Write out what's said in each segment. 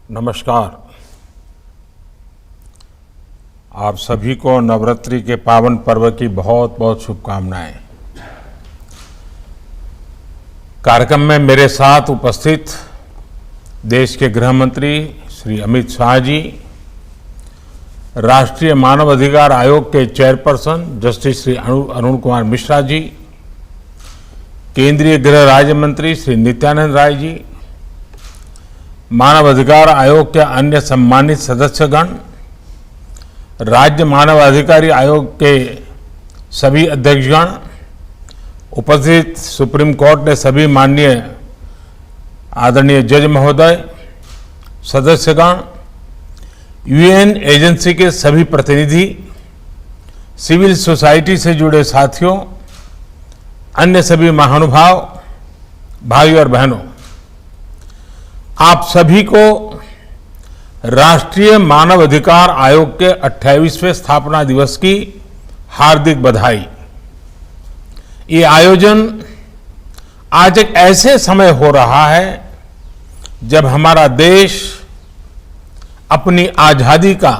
नमस्कार। आप सभी को नवरात्रि के पावन पर्व की बहुत बहुत शुभकामनाएं। कार्यक्रम में मेरे साथ उपस्थित देश के गृह मंत्री श्री अमित शाह जी, राष्ट्रीय मानव अधिकार आयोग के चेयरपर्सन जस्टिस श्री अरुण कुमार मिश्रा जी, केंद्रीय गृह राज्य मंत्री श्री नित्यानंद राय जी, मानव अधिकार आयोग के अन्य सम्मानित सदस्यगण, राज्य मानव अधिकारी आयोग के सभी अध्यक्षगण, उपस्थित सुप्रीम कोर्ट के सभी माननीय आदरणीय जज महोदय, सदस्यगण, यूएन एजेंसी के सभी प्रतिनिधि, सिविल सोसाइटी से जुड़े साथियों, अन्य सभी महानुभाव, भाई और बहनों, आप सभी को राष्ट्रीय मानव अधिकार आयोग के 28वें स्थापना दिवस की हार्दिक बधाई। ये आयोजन आज एक ऐसे समय हो रहा है जब हमारा देश अपनी आजादी का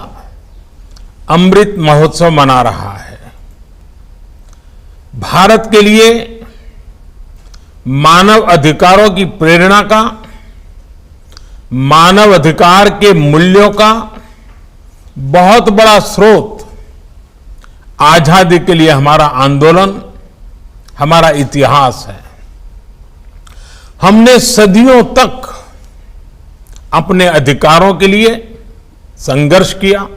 अमृत महोत्सव मना रहा है। भारत के लिए मानव अधिकारों की प्रेरणा का, मानव अधिकार के मूल्यों का बहुत बड़ा स्रोत आजादी के लिए हमारा आंदोलन, हमारा इतिहास है। हमने सदियों तक अपने अधिकारों के लिए संघर्ष किया।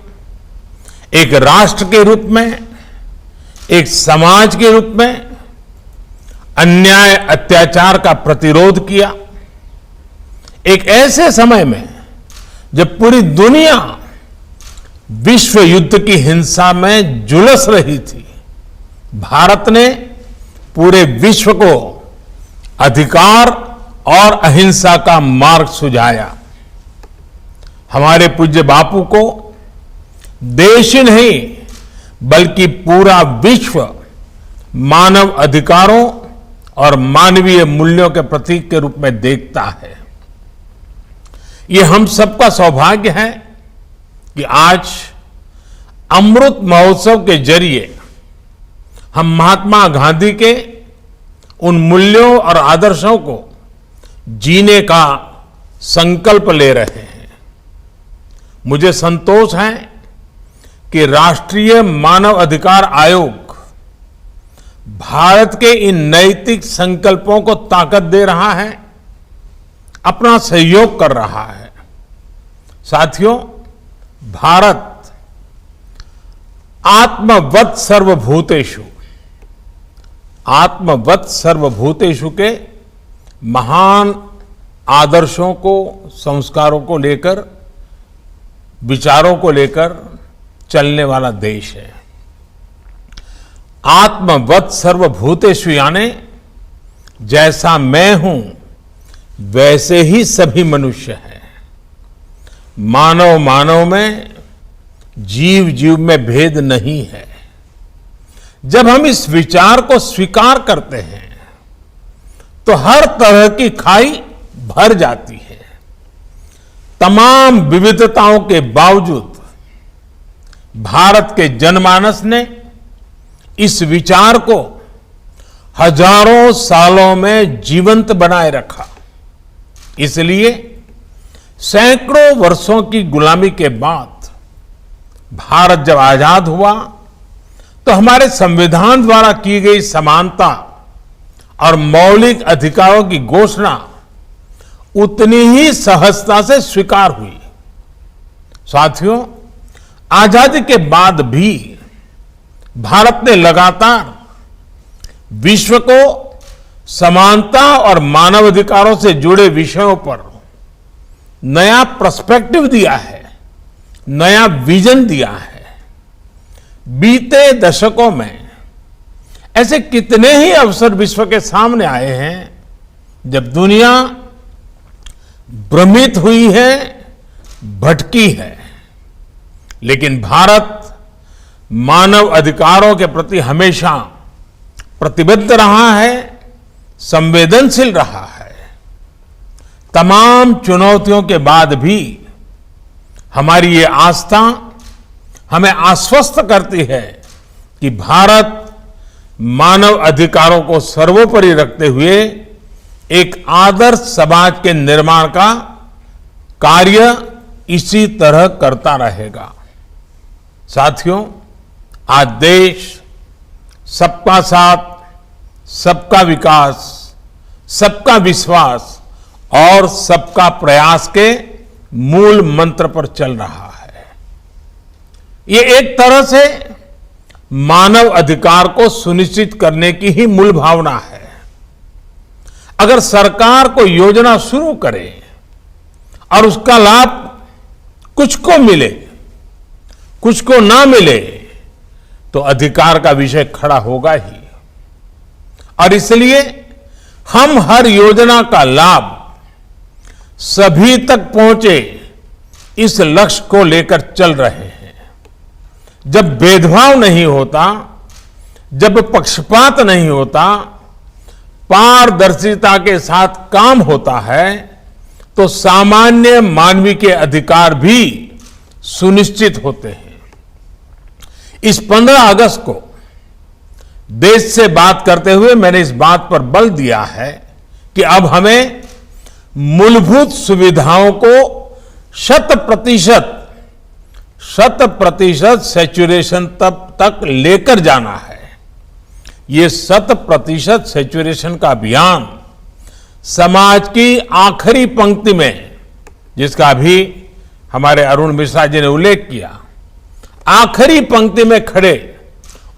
एक राष्ट्र के रूप में, एक समाज के रूप में अन्याय अत्याचार का प्रतिरोध किया। एक ऐसे समय में जब पूरी दुनिया विश्व युद्ध की हिंसा में झुलस रही थी, भारत ने पूरे विश्व को अधिकार और अहिंसा का मार्ग सुझाया। हमारे पूज्य बापू को देश ही नहीं बल्कि पूरा विश्व मानव अधिकारों और मानवीय मूल्यों के प्रतीक के रूप में देखता है। ये हम सबका सौभाग्य है कि आज अमृत महोत्सव के जरिए हम महात्मा गांधी के उन मूल्यों और आदर्शों को जीने का संकल्प ले रहे हैं। मुझे संतोष है कि राष्ट्रीय मानव अधिकार आयोग भारत के इन नैतिक संकल्पों को ताकत दे रहा है, अपना सहयोग कर रहा है। साथियों, भारत आत्मवत् सर्वभूतेषु के महान आदर्शों को, संस्कारों को लेकर, विचारों को लेकर चलने वाला देश है। आत्मवत् सर्वभूतेषु यानी जैसा मैं हूं वैसे ही सभी मनुष्य हैं। मानव मानव में, जीव जीव में भेद नहीं है। जब हम इस विचार को स्वीकार करते हैं तो हर तरह की खाई भर जाती है। तमाम विविधताओं के बावजूद भारत के जनमानस ने इस विचार को हजारों सालों में जीवंत बनाए रखा। इसलिए सैकड़ों वर्षों की गुलामी के बाद भारत जब आजाद हुआ तो हमारे संविधान द्वारा की गई समानता और मौलिक अधिकारों की घोषणा उतनी ही सहजता से स्वीकार हुई। साथियों, आजादी के बाद भी भारत ने लगातार विश्व को समानता और मानवाधिकारों से जुड़े विषयों पर नया पर्सपेक्टिव दिया है, नया विजन दिया है। बीते दशकों में ऐसे कितने ही अवसर विश्व के सामने आए हैं जब दुनिया भ्रमित हुई है, भटकी है, लेकिन भारत मानव अधिकारों के प्रति हमेशा प्रतिबद्ध रहा है, संवेदनशील रहा है। तमाम चुनौतियों के बाद भी हमारी ये आस्था हमें आश्वस्त करती है कि भारत मानव अधिकारों को सर्वोपरि रखते हुए एक आदर्श समाज के निर्माण का कार्य इसी तरह करता रहेगा। साथियों, आज देश सबका साथ, सबका विकास, सबका विश्वास और सबका प्रयास के मूल मंत्र पर चल रहा है। ये एक तरह से मानव अधिकार को सुनिश्चित करने की ही मूल भावना है। अगर सरकार को योजना शुरू करे और उसका लाभ कुछ को मिले, कुछ को ना मिले, तो अधिकार का विषय खड़ा होगा ही। और इसलिए हम हर योजना का लाभ सभी तक पहुंचे, इस लक्ष्य को लेकर चल रहे हैं। जब भेदभाव नहीं होता, जब पक्षपात नहीं होता, पारदर्शिता के साथ काम होता है, तो सामान्य मानवीय के अधिकार भी सुनिश्चित होते हैं। इस 15 अगस्त को देश से बात करते हुए मैंने इस बात पर बल दिया है कि अब हमें मूलभूत सुविधाओं को 100% सैचुरेशन तक लेकर जाना है। ये 100% सैचुरेशन का अभियान समाज की आखिरी पंक्ति में, जिसका अभी हमारे अरुण मिश्रा जी ने उल्लेख किया, आखिरी पंक्ति में खड़े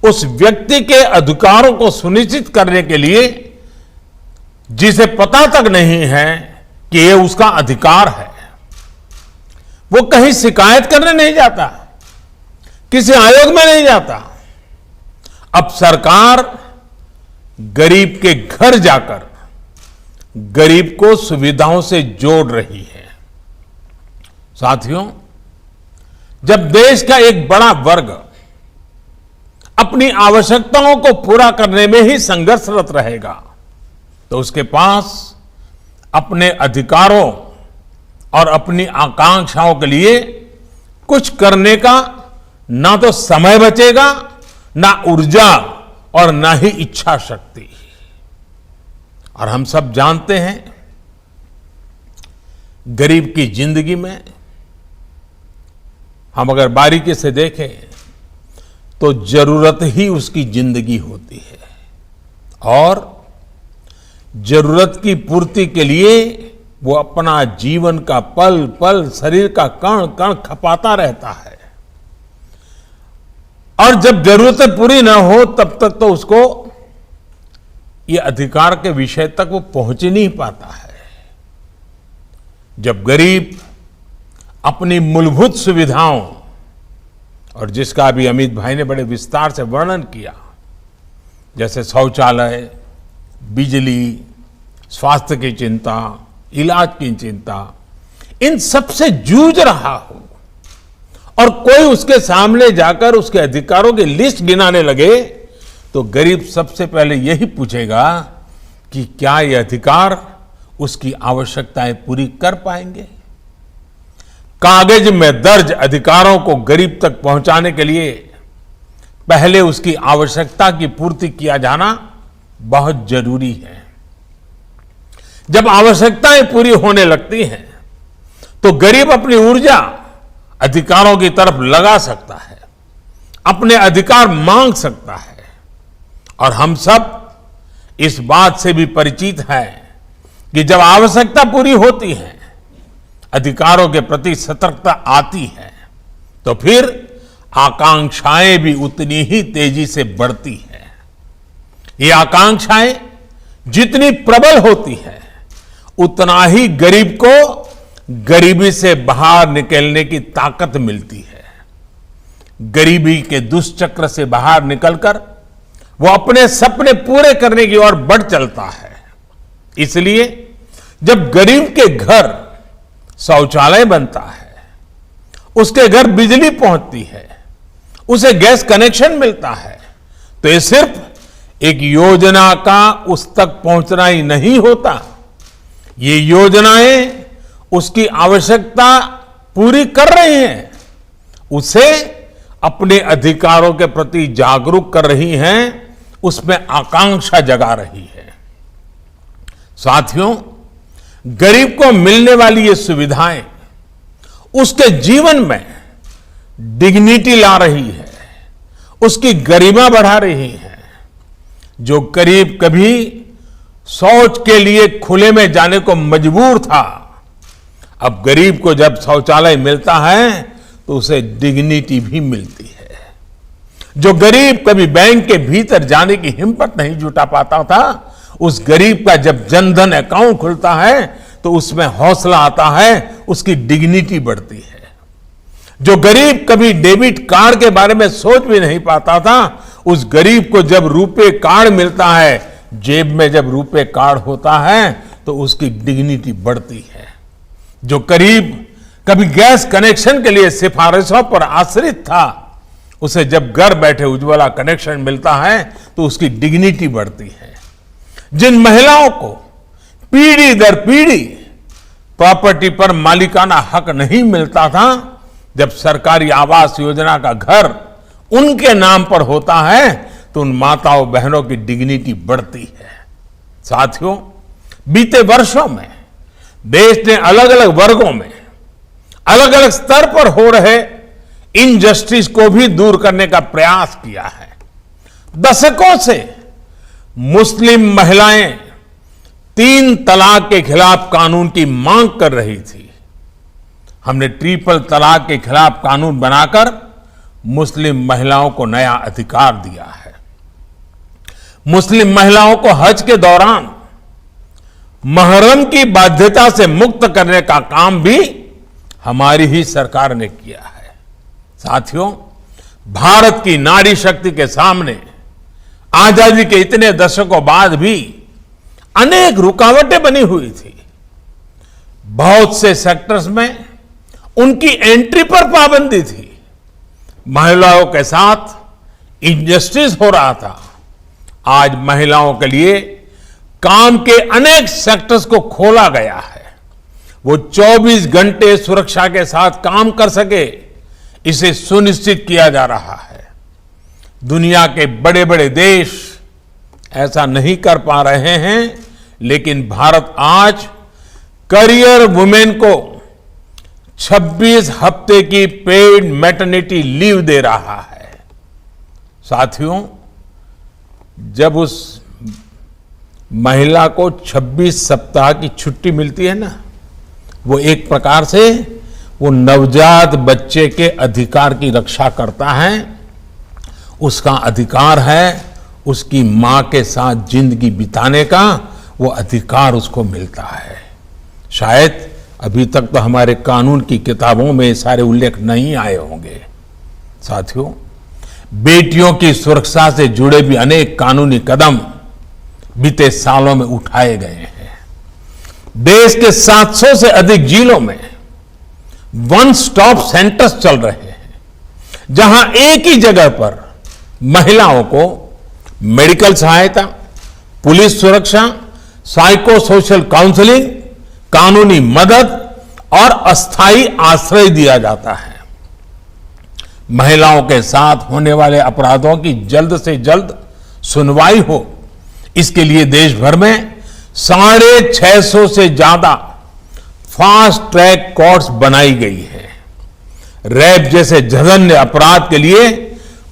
उस व्यक्ति के अधिकारों को सुनिश्चित करने के लिए जिसे पता तक नहीं है कि यह उसका अधिकार है, वो कहीं शिकायत करने नहीं जाता, किसी आयोग में नहीं जाता। अब सरकार गरीब के घर जाकर गरीब को सुविधाओं से जोड़ रही है। साथियों, जब देश का एक बड़ा वर्ग अपनी आवश्यकताओं को पूरा करने में ही संघर्षरत रहेगा, तो उसके पास अपने अधिकारों और अपनी आकांक्षाओं के लिए कुछ करने का ना तो समय बचेगा, ना ऊर्जा और ना ही इच्छा शक्ति। और हम सब जानते हैं, गरीब की जिंदगी में हम अगर बारीकी से देखें तो जरूरत ही उसकी जिंदगी होती है, और जरूरत की पूर्ति के लिए वो अपना जीवन का पल पल, शरीर का कण कण खपाता रहता है। और जब जरूरतें पूरी ना हो तब तक तो उसको ये अधिकार के विषय तक वो पहुंच ही नहीं पाता है। जब गरीब अपनी मूलभूत सुविधाओं, और जिसका अभी अमित भाई ने बड़े विस्तार से वर्णन किया, जैसे शौचालय, बिजली, स्वास्थ्य की चिंता, इलाज की चिंता, इन सब से जूझ रहा हो और कोई उसके सामने जाकर उसके अधिकारों की लिस्ट गिनाने लगे, तो गरीब सबसे पहले यही पूछेगा कि क्या ये अधिकार उसकी आवश्यकताएं पूरी कर पाएंगे। कागज में दर्ज अधिकारों को गरीब तक पहुंचाने के लिए पहले उसकी आवश्यकता की पूर्ति किया जाना बहुत जरूरी है। जब आवश्यकताएं पूरी होने लगती हैं तो गरीब अपनी ऊर्जा अधिकारों की तरफ लगा सकता है, अपने अधिकार मांग सकता है। और हम सब इस बात से भी परिचित हैं कि जब आवश्यकता पूरी होती है, अधिकारों के प्रति सतर्कता आती है, तो फिर आकांक्षाएं भी उतनी ही तेजी से बढ़ती है। ये आकांक्षाएं जितनी प्रबल होती है, उतना ही गरीब को गरीबी से बाहर निकलने की ताकत मिलती है। गरीबी के दुष्चक्र से बाहर निकलकर वो अपने सपने पूरे करने की ओर बढ़ चलता है। इसलिए जब गरीब के घर शौचालय बनता है, उसके घर बिजली पहुंचती है, उसे गैस कनेक्शन मिलता है, तो ये सिर्फ एक योजना का उस तक पहुंचना ही नहीं होता। ये योजनाएं उसकी आवश्यकता पूरी कर रही हैं, उसे अपने अधिकारों के प्रति जागरूक कर रही हैं, उसमें आकांक्षा जगा रही है। साथियों, गरीब को मिलने वाली ये सुविधाएं उसके जीवन में डिग्निटी ला रही है, उसकी गरिमा बढ़ा रही है। जो गरीब कभी शौच के लिए खुले में जाने को मजबूर था, अब गरीब को जब शौचालय मिलता है तो उसे डिग्निटी भी मिलती है। जो गरीब कभी बैंक के भीतर जाने की हिम्मत नहीं जुटा पाता था, उस गरीब का जब जनधन अकाउंट खुलता है तो उसमें हौसला आता है, उसकी डिग्निटी बढ़ती है। जो गरीब कभी डेबिट कार्ड के बारे में सोच भी नहीं पाता था, उस गरीब को जब रुपे कार्ड मिलता है, जेब में जब रुपे कार्ड होता है तो उसकी डिग्निटी बढ़ती है। जो गरीब कभी गैस कनेक्शन के लिए सिफारिशों पर आश्रित था, उसे जब घर बैठे उज्ज्वला कनेक्शन मिलता है तो उसकी डिग्निटी बढ़ती है। जिन महिलाओं को पीढ़ी दर पीढ़ी प्रॉपर्टी पर मालिकाना हक नहीं मिलता था, जब सरकारी आवास योजना का घर उनके नाम पर होता है तो उन माताओं बहनों की डिग्निटी बढ़ती है। साथियों, बीते वर्षों में देश ने अलग अलग वर्गों में अलग अलग स्तर पर हो रहे इनजस्टिस को भी दूर करने का प्रयास किया है। दशकों से मुस्लिम महिलाएं 3 तलाक के खिलाफ कानून की मांग कर रही थी। हमने ट्रिपल तलाक के खिलाफ कानून बनाकर मुस्लिम महिलाओं को नया अधिकार दिया है। मुस्लिम महिलाओं को हज के दौरान महरम की बाध्यता से मुक्त करने का काम भी हमारी ही सरकार ने किया है। साथियों, भारत की नारी शक्ति के सामने आजादी के इतने दशकों बाद भी अनेक रुकावटें बनी हुई थी। बहुत से सेक्टर्स में उनकी एंट्री पर पाबंदी थी। महिलाओं के साथ इनजस्टिस हो रहा था। आज महिलाओं के लिए काम के अनेक सेक्टर्स को खोला गया है। वो 24 घंटे सुरक्षा के साथ काम कर सके, इसे सुनिश्चित किया जा रहा है। दुनिया के बड़े बड़े देश ऐसा नहीं कर पा रहे हैं, लेकिन भारत आज करियर वुमेन को 26 हफ्ते की पेड मैटरनिटी लीव दे रहा है। साथियों, जब उस महिला को 26 सप्ताह की छुट्टी मिलती है ना, वो एक प्रकार से वो नवजात बच्चे के अधिकार की रक्षा करता है। उसका अधिकार है उसकी मां के साथ जिंदगी बिताने का, वो अधिकार उसको मिलता है। शायद अभी तक तो हमारे कानून की किताबों में सारे उल्लेख नहीं आए होंगे। साथियों, बेटियों की सुरक्षा से जुड़े भी अनेक कानूनी कदम बीते सालों में उठाए गए हैं। देश के 700 से अधिक जिलों में वन स्टॉप सेंटर्स चल रहे हैं, जहां एक ही जगह पर महिलाओं को मेडिकल सहायता, पुलिस सुरक्षा, साइको सोशल काउंसलिंग, कानूनी मदद और अस्थायी आश्रय दिया जाता है। महिलाओं के साथ होने वाले अपराधों की जल्द से जल्द सुनवाई हो, इसके लिए देश भर में 650 से ज्यादा फास्ट ट्रैक कोर्ट्स बनाई गई है। रेप जैसे जघन्य अपराध के लिए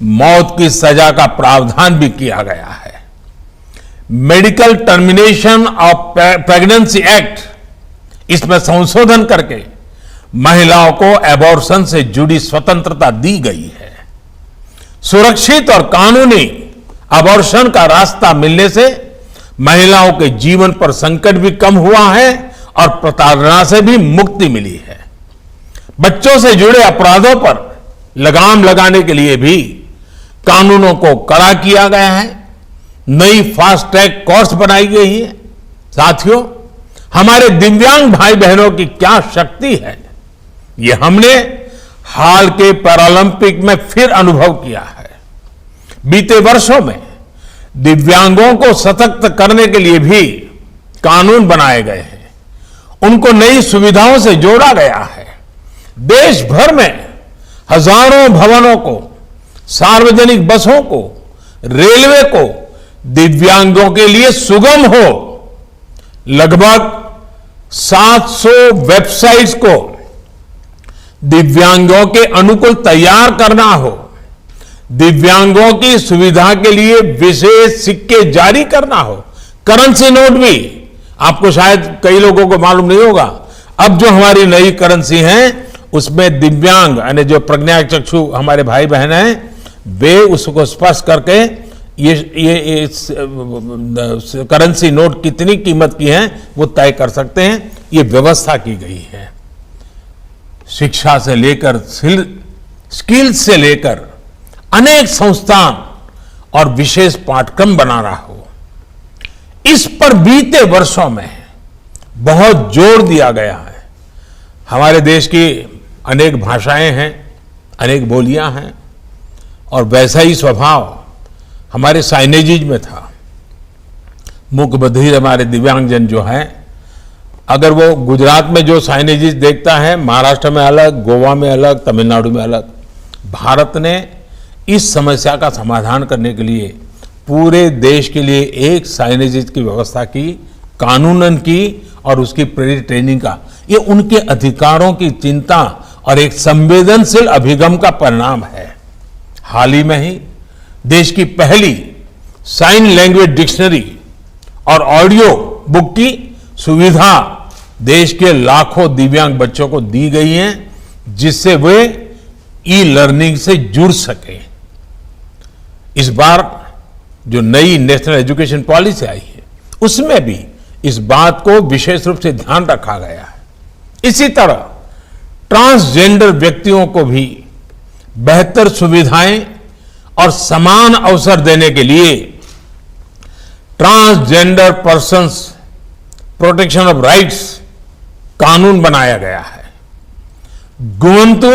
मौत की सजा का प्रावधान भी किया गया है। Medical termination of pregnancy act, इसमें संशोधन करके महिलाओं को एबॉर्शन से जुड़ी स्वतंत्रता दी गई है। सुरक्षित और कानूनी एबॉर्शन का रास्ता मिलने से महिलाओं के जीवन पर संकट भी कम हुआ है और प्रताड़ना से भी मुक्ति मिली है। बच्चों से जुड़े अपराधों पर लगाम लगाने के लिए भी कानूनों को कड़ा किया गया है। नई फास्ट ट्रैक कोर्ट्स बनाई गई है। साथियों, हमारे दिव्यांग भाई बहनों की क्या शक्ति है, ये हमने हाल के पैरालंपिक में फिर अनुभव किया है। बीते वर्षों में दिव्यांगों को सशक्त करने के लिए भी कानून बनाए गए हैं, उनको नई सुविधाओं से जोड़ा गया है। देश भर में हजारों भवनों को, सार्वजनिक बसों को, रेलवे को दिव्यांगों के लिए सुगम हो, लगभग 700 वेबसाइट्स को दिव्यांगों के अनुकूल तैयार करना हो, दिव्यांगों की सुविधा के लिए विशेष सिक्के जारी करना हो, करेंसी नोट भी, आपको शायद कई लोगों को मालूम नहीं होगा, अब जो हमारी नई करेंसी है उसमें दिव्यांग यानी जो प्रज्ञाचक्षु हमारे भाई बहन हैं वे उसको स्पर्श करके ये करेंसी नोट कितनी कीमत की है वो तय कर सकते हैं। ये व्यवस्था की गई है। शिक्षा से लेकर स्किल्स से लेकर अनेक संस्थान और विशेष पाठ्यक्रम बना रहा हो, इस पर बीते वर्षों में बहुत जोर दिया गया है। हमारे देश की अनेक भाषाएं हैं, अनेक बोलियां हैं और वैसा ही स्वभाव हमारे साइनेजीज में था। मूक बधिर हमारे दिव्यांगजन जो है, अगर वो गुजरात में जो साइनेजीज देखता है, महाराष्ट्र में अलग, गोवा में अलग, तमिलनाडु में अलग, भारत ने इस समस्या का समाधान करने के लिए पूरे देश के लिए एक साइनेजीज की व्यवस्था की, कानूनन की और उसकी प्रेरित ट्रेनिंग का। ये उनके अधिकारों की चिंता और एक संवेदनशील अभिगम का परिणाम है। हाल ही में ही देश की पहली साइन लैंग्वेज डिक्शनरी और ऑडियो बुक की सुविधा देश के लाखों दिव्यांग बच्चों को दी गई है, जिससे वे ई लर्निंग से जुड़ सके। इस बार जो नई नेशनल एजुकेशन पॉलिसी आई है उसमें भी इस बात को विशेष रूप से ध्यान रखा गया है। इसी तरह ट्रांसजेंडर व्यक्तियों को भी बेहतर सुविधाएं और समान अवसर देने के लिए transgender persons protection of rights कानून बनाया गया है। गुमंतु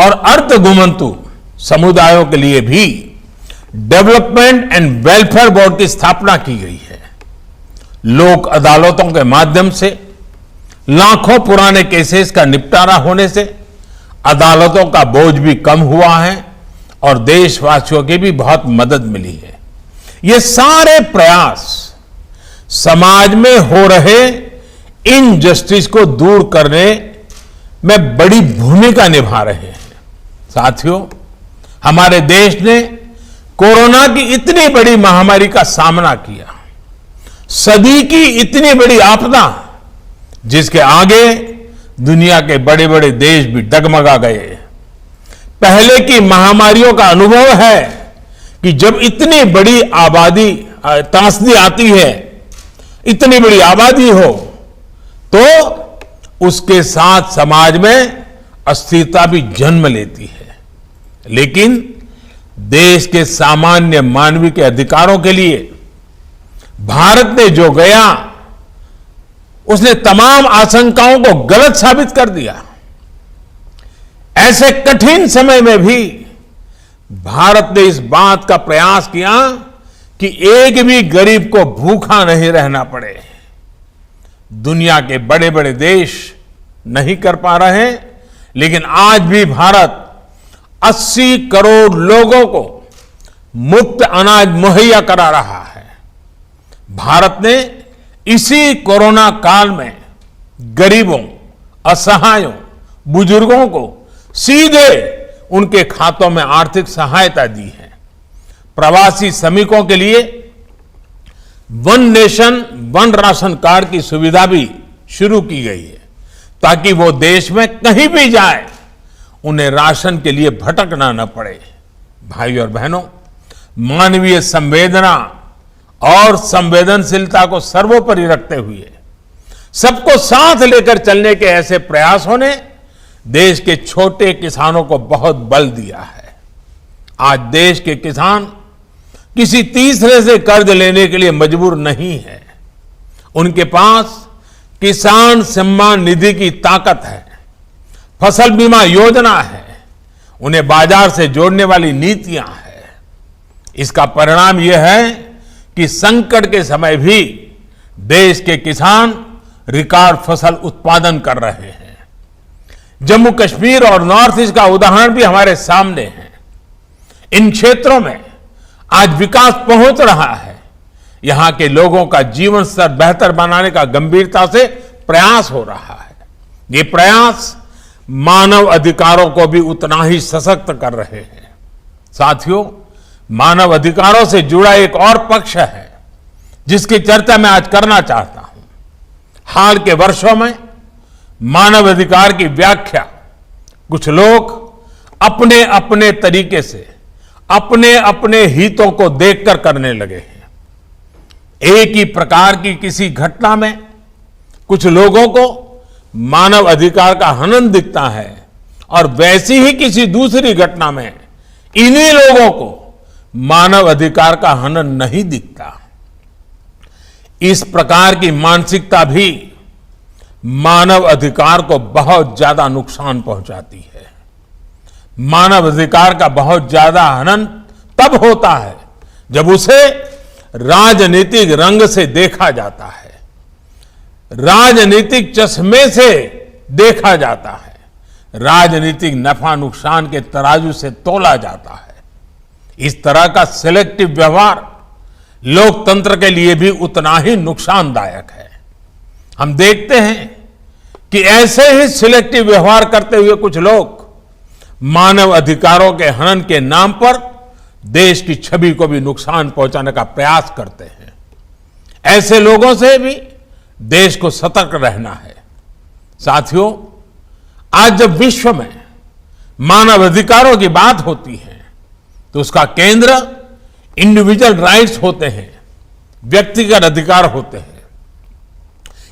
और अर्ध गुमंतु समुदायों के लिए भी डेवलपमेंट एंड वेलफेयर बोर्ड की स्थापना की गई है। लोक अदालतों के माध्यम से लाखों पुराने केसेस का निपटारा होने से अदालतों का बोझ भी कम हुआ है और देशवासियों की भी बहुत मदद मिली है। ये सारे प्रयास समाज में हो रहे इनजस्टिस को दूर करने में बड़ी भूमिका निभा रहे हैं। साथियों, हमारे देश ने कोरोना की इतनी बड़ी महामारी का सामना किया, सदी की इतनी बड़ी आपदा जिसके आगे दुनिया के बड़े बड़े देश भी डगमगा गए। पहले की महामारियों का अनुभव है कि जब इतनी बड़ी आबादी त्रासदी आती है, इतनी बड़ी आबादी हो, तो उसके साथ समाज में अस्थिरता भी जन्म लेती है। लेकिन देश के सामान्य मानवीय के अधिकारों के लिए भारत ने जो गया, उसने तमाम आशंकाओं को गलत साबित कर दिया। ऐसे कठिन समय में भी भारत ने इस बात का प्रयास किया कि एक भी गरीब को भूखा नहीं रहना पड़े। दुनिया के बड़े बड़े देश नहीं कर पा रहे हैं, लेकिन आज भी भारत 80 करोड़ लोगों को मुफ्त अनाज मुहैया करा रहा है। भारत ने इसी कोरोना काल में गरीबों, असहायों, बुजुर्गों को सीधे उनके खातों में आर्थिक सहायता दी है। प्रवासी श्रमिकों के लिए one nation one ration card की सुविधा भी शुरू की गई है, ताकि वो देश में कहीं भी जाए उन्हें राशन के लिए भटकना न पड़े। भाई और बहनों, मानवीय संवेदना और संवेदनशीलता को सर्वोपरि रखते हुए सबको साथ लेकर चलने के ऐसे प्रयासों ने देश के छोटे किसानों को बहुत बल दिया है। आज देश के किसान किसी तीसरे से कर्ज लेने के लिए मजबूर नहीं है। उनके पास किसान सम्मान निधि की ताकत है, फसल बीमा योजना है, उन्हें बाजार से जोड़ने वाली नीतियां हैं। इसका परिणाम यह है कि संकट के समय भी देश के किसान रिकॉर्ड फसल उत्पादन कर रहे हैं। जम्मू कश्मीर और नॉर्थ ईस्ट का उदाहरण भी हमारे सामने है। इन क्षेत्रों में आज विकास पहुंच रहा है। यहां के लोगों का जीवन स्तर बेहतर बनाने का गंभीरता से प्रयास हो रहा है। ये प्रयास मानव अधिकारों को भी उतना ही सशक्त कर रहे हैं। साथियों, मानव अधिकारों से जुड़ा एक और पक्ष है जिसकी चर्चा मैं आज करना चाहता हूं। हाल के वर्षों में मानव अधिकार की व्याख्या कुछ लोग अपने अपने तरीके से अपने अपने हितों को देखकर करने लगे हैं। एक ही प्रकार की किसी घटना में कुछ लोगों को मानव अधिकार का हनन दिखता है और वैसी ही किसी दूसरी घटना में इन्हीं लोगों को मानव अधिकार का हनन नहीं दिखता। इस प्रकार की मानसिकता भी मानव अधिकार को बहुत ज्यादा नुकसान पहुंचाती है। मानव अधिकार का बहुत ज्यादा हनन तब होता है जब उसे राजनीतिक रंग से देखा जाता है, राजनीतिक चश्मे से देखा जाता है, राजनीतिक नफा नुकसान के तराजू से तोला जाता है। इस तरह का सिलेक्टिव व्यवहार लोकतंत्र के लिए भी उतना ही नुकसानदायक है। हम देखते हैं कि ऐसे ही सिलेक्टिव व्यवहार करते हुए कुछ लोग मानव अधिकारों के हनन के नाम पर देश की छवि को भी नुकसान पहुंचाने का प्रयास करते हैं। ऐसे लोगों से भी देश को सतर्क रहना है। साथियों, आज जब विश्व में मानव अधिकारों की बात होती है तो उसका केंद्र इंडिविजुअल राइट्स होते हैं, व्यक्तिगत अधिकार होते हैं।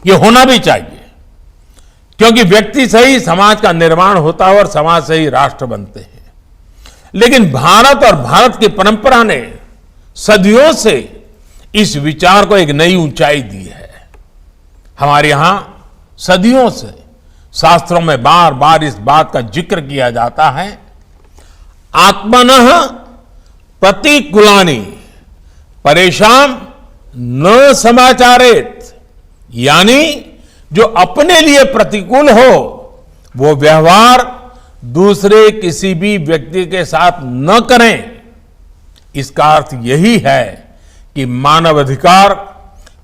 ये होना भी चाहिए, क्योंकि व्यक्ति से ही समाज का निर्माण होता है और समाज से ही राष्ट्र बनते हैं। लेकिन भारत और भारत की परंपरा ने सदियों से इस विचार को एक नई ऊंचाई दी है। हमारे यहां सदियों से शास्त्रों में बार बार इस बात का जिक्र किया जाता है, आत्मनः प्रतिकूलानि परेशान न समाचारेत, यानी जो अपने लिए प्रतिकूल हो वो व्यवहार दूसरे किसी भी व्यक्ति के साथ न करें। इसका अर्थ यही है कि मानव अधिकार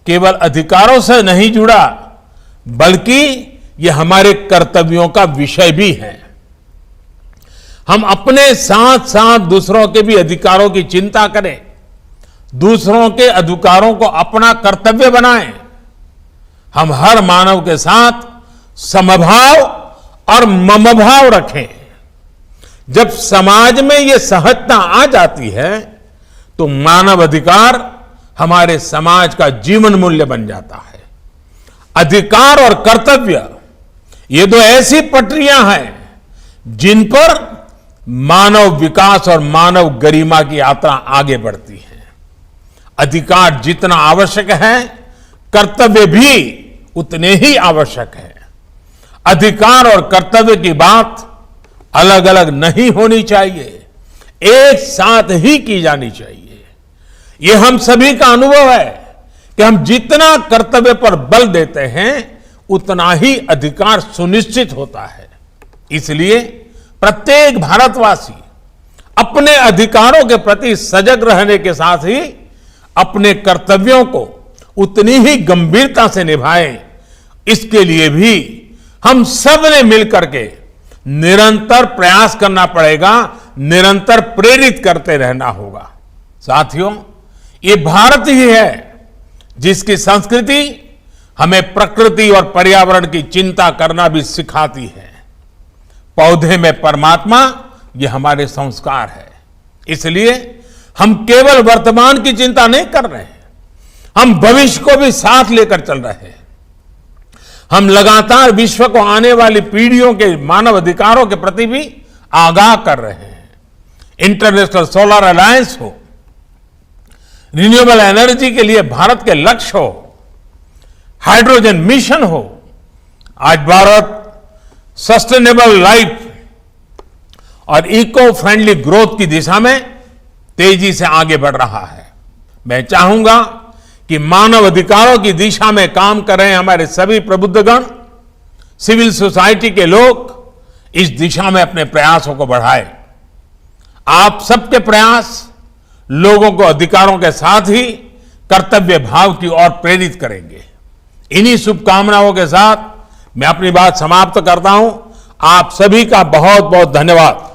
केवल अधिकारों से नहीं जुड़ा, बल्कि यह हमारे कर्तव्यों का विषय भी है। हम अपने साथ साथ दूसरों के भी अधिकारों की चिंता करें, दूसरों के अधिकारों को अपना कर्तव्य बनाएं। हम हर मानव के साथ समभाव और ममभाव रखें। जब समाज में यह सहजता आ जाती है तो मानव अधिकार हमारे समाज का जीवन मूल्य बन जाता है। अधिकार और कर्तव्य ये दो ऐसी पटरियां हैं जिन पर मानव विकास और मानव गरिमा की यात्रा आगे बढ़ती है। अधिकार जितना आवश्यक है, कर्तव्य भी उतने ही आवश्यक है। अधिकार और कर्तव्य की बात अलग अलग नहीं होनी चाहिए, एक साथ ही की जानी चाहिए। यह हम सभी का अनुभव है कि हम जितना कर्तव्य पर बल देते हैं उतना ही अधिकार सुनिश्चित होता है। इसलिए प्रत्येक भारतवासी अपने अधिकारों के प्रति सजग रहने के साथ ही अपने कर्तव्यों को उतनी ही गंभीरता से निभाएं। इसके लिए भी हम सब ने मिलकर के निरंतर प्रयास करना पड़ेगा, निरंतर प्रेरित करते रहना होगा। साथियों, ये भारत ही है जिसकी संस्कृति हमें प्रकृति और पर्यावरण की चिंता करना भी सिखाती है। पौधे में परमात्मा, ये हमारे संस्कार है। इसलिए हम केवल वर्तमान की चिंता नहीं कर रहे हैं, हम भविष्य को भी साथ लेकर चल रहे हैं। हम लगातार विश्व को आने वाली पीढ़ियों के मानव अधिकारों के प्रति भी आगाह कर रहे हैं। इंटरनेशनल सोलर अलायंस हो, रिन्यूएबल एनर्जी के लिए भारत के लक्ष्य हो, हाइड्रोजन मिशन हो, आज भारत सस्टेनेबल लाइफ और इको फ्रेंडली ग्रोथ की दिशा में तेजी से आगे बढ़ रहा है। मैं चाहूंगा कि मानव अधिकारों की दिशा में काम कर रहे हमारे सभी प्रबुद्धगण, सिविल सोसाइटी के लोग इस दिशा में अपने प्रयासों को बढ़ाएं। आप सबके प्रयास लोगों को अधिकारों के साथ ही कर्तव्य भाव की ओर प्रेरित करेंगे। इन्हीं शुभकामनाओं के साथ मैं अपनी बात समाप्त करता हूं। आप सभी का बहुत बहुत धन्यवाद।